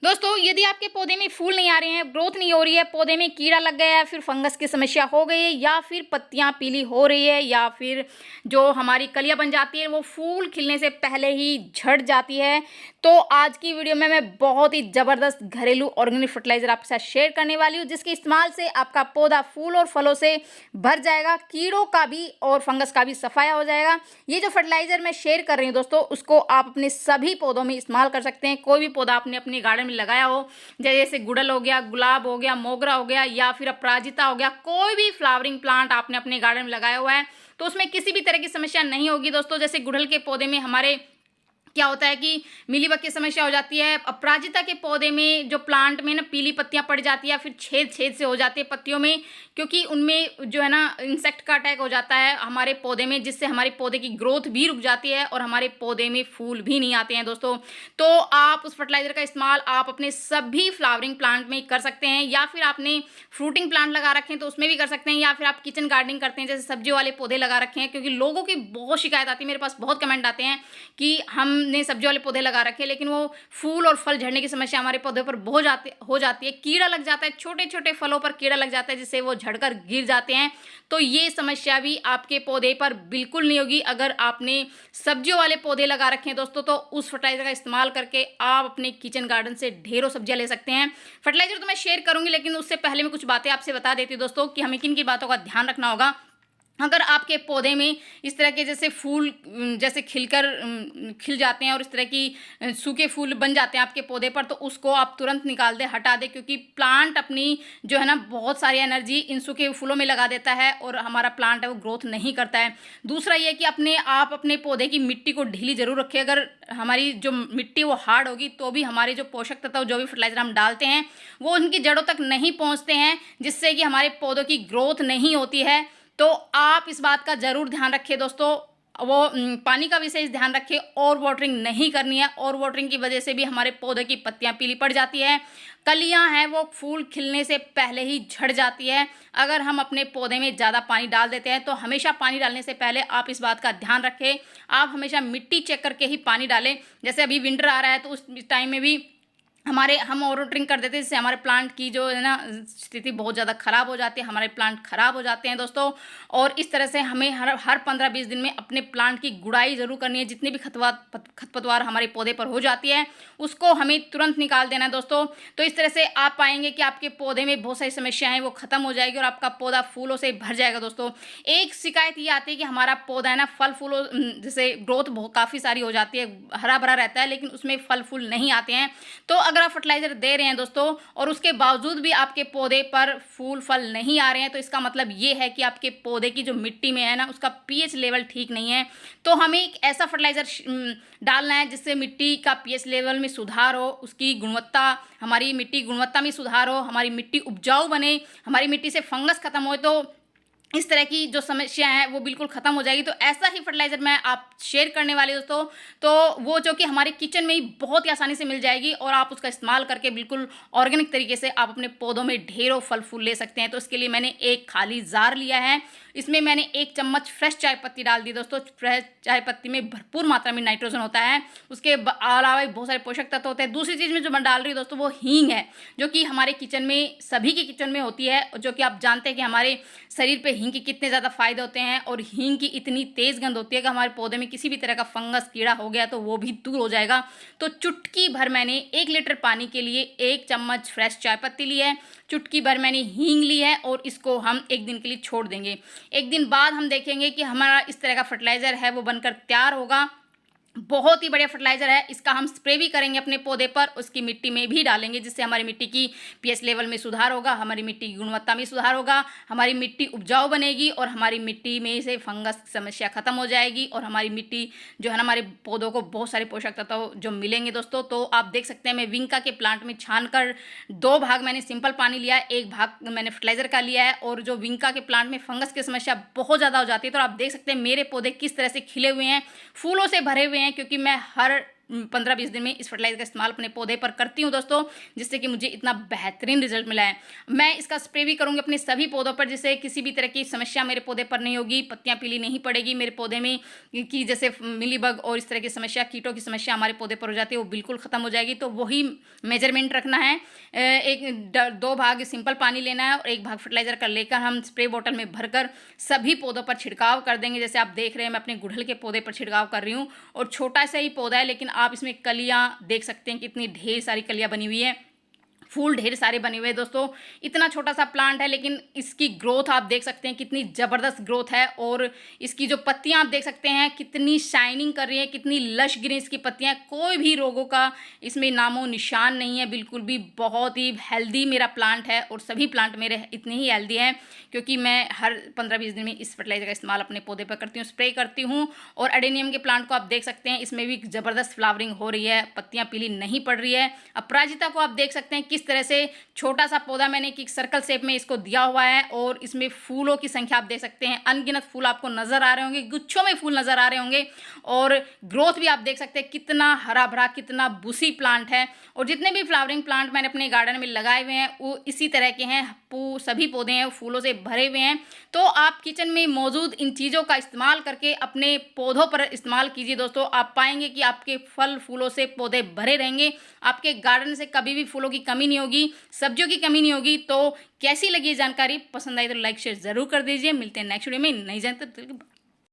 दोस्तों, यदि आपके पौधे में फूल नहीं आ रहे हैं, ग्रोथ नहीं हो रही है, पौधे में कीड़ा लग गया है, फिर फंगस की समस्या हो गई है, या फिर पत्तियां पीली हो रही है, या फिर जो हमारी कलियां बन जाती है वो फूल खिलने से पहले ही झड़ जाती है, तो आज की वीडियो में मैं बहुत ही ज़बरदस्त घरेलू ऑर्गेनिक फर्टिलाइज़र आपके साथ शेयर करने वाली हूँ, जिसके इस्तेमाल से आपका पौधा फूल और फलों से भर जाएगा, कीड़ों का भी और फंगस का भी सफाया हो जाएगा। ये जो फर्टिलाइज़र मैं शेयर कर रही हूँ दोस्तों, उसको आप अपने सभी पौधों में इस्तेमाल कर सकते हैं। कोई भी पौधा आपने अपने गार्डन में लगाया हो, जैसे गुड़हल हो गया, गुलाब हो गया, मोगरा हो गया, या फिर अपराजिता हो गया, कोई भी फ्लावरिंग प्लांट आपने अपने गार्डन में लगाया हुआ है, तो उसमें किसी भी तरह की समस्या नहीं होगी दोस्तों। जैसे गुड़हल के पौधे में हमारे क्या होता है कि मिलीबग की समस्या हो जाती है, अपराजिता के पौधे में जो प्लांट में ना पीली पत्तियां पड़ जाती है, फिर छेद छेद से हो जाती है पत्तियों में, क्योंकि उनमें जो है ना इंसेक्ट का अटैक हो जाता है हमारे पौधे में, जिससे हमारे पौधे की ग्रोथ भी रुक जाती है और हमारे पौधे में फूल भी नहीं आते हैं दोस्तों। तो आप उस फर्टिलाइजर का इस्तेमाल आप अपने सभी फ्लावरिंग प्लांट में कर सकते हैं, या फिर आपने फ्रूटिंग प्लांट लगा रखे हैं तो उसमें भी कर सकते हैं, या फिर आप किचन गार्डनिंग करते हैं, जैसे सब्जियों वाले पौधे लगा रखे हैं। क्योंकि लोगों की बहुत शिकायत आती है, मेरे पास बहुत कमेंट आते हैं कि हमने सब्जी वाले पौधे लगा रखे हैं, लेकिन वो फूल और फल झड़ने की समस्या हमारे पौधे पर हो जाती है, कीड़ा लग जाता है, छोटे छोटे फलों पर कीड़ा लग जाता है, जिससे वो झड़कर गिर जाते हैं। तो ये समस्या भी आपके पौधे पर बिल्कुल नहीं होगी अगर आपने सब्जियों वाले पौधे लगा रखे हैं दोस्तों। तो उस फर्टिलाइजर का इस्तेमाल करके आप अपने किचन गार्डन से ढेरों सब्जियां ले सकते हैं। फर्टिलाइजर तो मैं शेयर करूंगी, लेकिन उससे पहले मैं कुछ बातें आपसे बता देती हूँ दोस्तों कि हमें किन किन बातों का ध्यान रखना होगा। अगर आपके पौधे में इस तरह के जैसे फूल जैसे खिल जाते हैं और इस तरह की सूखे फूल बन जाते हैं आपके पौधे पर, तो उसको आप तुरंत निकाल दें, हटा दें, क्योंकि प्लांट अपनी जो है ना बहुत सारी एनर्जी इन सूखे फूलों में लगा देता है और हमारा प्लांट है वो ग्रोथ नहीं करता है। दूसरा ये कि आप अपने पौधे की मिट्टी को ढीली जरूर रखें। अगर हमारी जो मिट्टी वो हार्ड होगी तो भी हमारे जो पोषक तत्व जो भी फर्टिलाइजर हम डालते हैं वो उनकी जड़ों तक नहीं पहुँचते हैं, जिससे कि हमारे पौधों की ग्रोथ नहीं होती है। तो आप इस बात का ज़रूर ध्यान रखिए दोस्तों। वो पानी का विशेष ध्यान रखें, और वाटरिंग नहीं करनी है। और वाटरिंग की वजह से भी हमारे पौधे की पत्तियां पीली पड़ जाती है, कलियां हैं वो फूल खिलने से पहले ही झड़ जाती है। अगर हम अपने पौधे में ज़्यादा पानी डाल देते हैं, तो हमेशा पानी डालने से पहले आप इस बात का ध्यान रखें, आप हमेशा मिट्टी चेक करके ही पानी डालें। जैसे अभी विंटर आ रहा है तो उस टाइम में भी हम ओवर वाटरिंग कर देते हैं, जिससे हमारे प्लांट की जो है ना स्थिति बहुत ज़्यादा ख़राब हो जाती है, हमारे प्लांट ख़राब हो जाते हैं दोस्तों। और इस तरह से हमें हर 15-20 दिन में अपने प्लांट की गुड़ाई ज़रूर करनी है। जितनी भी खरपतवार हमारे पौधे पर हो जाती है उसको हमें तुरंत निकाल देना है दोस्तों। तो इस तरह से आप पाएंगे कि आपके पौधे में बहुत सारी समस्याएं वो ख़त्म हो जाएगी और आपका पौधा फूलों से भर जाएगा दोस्तों। एक शिकायत ये आती है कि हमारा पौधा है ना फल फूलों जैसे ग्रोथ बहुत काफ़ी सारी हो जाती है, हरा भरा रहता है, लेकिन उसमें फल फूल नहीं आते हैं। तो अगर आप फर्टिलाइजर दे रहे हैं दोस्तों और उसके बावजूद भी आपके पौधे पर फूल फल नहीं आ रहे हैं, तो इसका मतलब ये है कि आपके पौधे की जो मिट्टी में है ना उसका पीएच लेवल ठीक नहीं है। तो हमें एक ऐसा फर्टिलाइजर डालना है जिससे मिट्टी का पीएच लेवल में सुधार हो, उसकी गुणवत्ता, हमारी मिट्टी गुणवत्ता में सुधार हो, हमारी मिट्टी उपजाऊ बने, हमारी मिट्टी से फंगस खत्म हो, तो इस तरह की जो समस्या है वो बिल्कुल ख़त्म हो जाएगी। तो ऐसा ही फर्टिलाइज़र मैं आप शेयर करने वाली दोस्तों, तो वो जो कि हमारे किचन में ही बहुत ही आसानी से मिल जाएगी और आप उसका इस्तेमाल करके बिल्कुल ऑर्गेनिक तरीके से आप अपने पौधों में ढेरों फल फूल ले सकते हैं। तो इसके लिए मैंने एक खाली जार लिया है, इसमें मैंने 1 चम्मच फ्रेश चाय पत्ती डाल दी दोस्तों। फ्रेश चाय पत्ती में भरपूर मात्रा में नाइट्रोजन होता है, उसके अलावा बहुत सारे पोषक तत्व होते हैं। दूसरी चीज़ में जो मैं डाल रही हूँ दोस्तों वो हींग है, जो कि हमारे किचन में सभी के किचन में होती है, जो कि आप जानते हैं कि हमारे शरीर पे हींग के कितने ज़्यादा फायदे होते हैं। और हींग की इतनी तेज़ गंध होती है कि हमारे पौधे में किसी भी तरह का फंगस कीड़ा हो गया तो वो भी दूर हो जाएगा। तो चुटकी भर मैंने 1 लीटर पानी के लिए 1 चम्मच फ्रेश चाय पत्ती ली है, चुटकी भर मैंने हींग ली है, और इसको हम 1 दिन के लिए छोड़ देंगे। 1 दिन बाद हम देखेंगे कि हमारा इस तरह का फर्टिलाइज़र है वो बनकर तैयार होगा। बहुत ही बढ़िया फर्टिलाइजर है, इसका हम स्प्रे भी करेंगे अपने पौधे पर, उसकी मिट्टी में भी डालेंगे, जिससे हमारी मिट्टी की पीएच लेवल में सुधार होगा, हमारी मिट्टी की गुणवत्ता में सुधार होगा, हमारी मिट्टी उपजाऊ बनेगी और हमारी मिट्टी में से फंगस की समस्या खत्म हो जाएगी और हमारी मिट्टी जो है ना हमारे पौधों को बहुत सारे पोषक तत्व जो मिलेंगे दोस्तों। तो आप देख सकते हैं मैं विंका के प्लांट में छान कर 2 भाग मैंने सिंपल पानी लिया है, 1 भाग मैंने फर्टिलाइजर का लिया है। और जो विंका के प्लांट में फंगस की समस्या बहुत ज़्यादा हो जाती है, तो आप देख सकते हैं मेरे पौधे किस तरह से खिले हुए हैं, फूलों से भरे हुए हैं, क्योंकि मैं हर 15-20 दिन में इस फर्टिलाइज़र का इस्तेमाल अपने पौधे पर करती हूँ दोस्तों, जिससे कि मुझे इतना बेहतरीन रिजल्ट मिला है। मैं इसका स्प्रे भी करूँगी अपने सभी पौधों पर, जिससे किसी भी तरह की समस्या मेरे पौधे पर नहीं होगी, पत्तियाँ पीली नहीं पड़ेगी मेरे पौधे में, कि जैसे मिलीबग और इस तरह की समस्या, कीटों की समस्या हमारे पौधे पर हो जाती है, वो बिल्कुल ख़त्म हो जाएगी। तो वही मेजरमेंट रखना है, 2 भाग सिंपल पानी लेना है और 1 भाग फर्टिलाइज़र का लेकर हम स्प्रे बॉटल में भरकर सभी पौधों पर छिड़काव कर देंगे। जैसे आप देख रहे हैं मैं अपने गुड़हल के पौधे पर छिड़काव कर रही हूँ, और छोटा सा ही पौधा है, लेकिन आप इसमें कलियाँ देख सकते हैं, कितनी ढेर सारी कलियाँ बनी हुई है, फूल ढेर सारे बने हुए हैं दोस्तों। इतना छोटा सा प्लांट है, लेकिन इसकी ग्रोथ आप देख सकते हैं कितनी ज़बरदस्त ग्रोथ है, और इसकी जो पत्तियां आप देख सकते हैं कितनी शाइनिंग कर रही है, कितनी लश ग्रीन इसकी पत्तियां, कोई भी रोगों का इसमें नामो निशान नहीं है, बिल्कुल भी। बहुत ही हेल्दी मेरा प्लांट है, और सभी प्लांट मेरे इतने ही हेल्दी हैं, क्योंकि मैं हर 15-20 दिन में इस फर्टिलाइजर का इस्तेमाल अपने पौधे पर करती हूँ, स्प्रे करती हूँ। और एडेनियम के प्लांट को आप देख सकते हैं, इसमें भी ज़बरदस्त फ्लावरिंग हो रही है, पत्तियां पीली नहीं पड़ रही है। अपराजिता को आप देख सकते हैं किस तरह से छोटा सा पौधा मैंने एक सर्कल शेप में इसको दिया हुआ है, और इसमें फूलों की संख्या आप देख सकते हैं, अनगिनत फूल आपको नजर आ रहे होंगे, गुच्छों में फूल नजर आ रहे होंगे, और ग्रोथ भी आप देख सकते हैं कितना हरा भरा, कितना बुशी प्लांट है। और जितने भी फ्लावरिंग प्लांट मैंने अपने गार्डन में लगाए हुए हैं वो इसी तरह के हैं, सभी पौधे हैं फूलों से भरे हुए हैं। तो आप किचन में मौजूद इन चीज़ों का इस्तेमाल करके अपने पौधों पर इस्तेमाल कीजिए दोस्तों, आप पाएंगे कि आपके फल फूलों से पौधे भरे रहेंगे, आपके गार्डन से कभी भी फूलों की कमी नहीं होगी, सब्जियों की कमी नहीं होगी। तो कैसी लगी ये जानकारी? पसंद आई तो लाइक शेयर जरूर कर दीजिए। मिलते हैं नेक्स्ट वीडियो में नई जानकारी।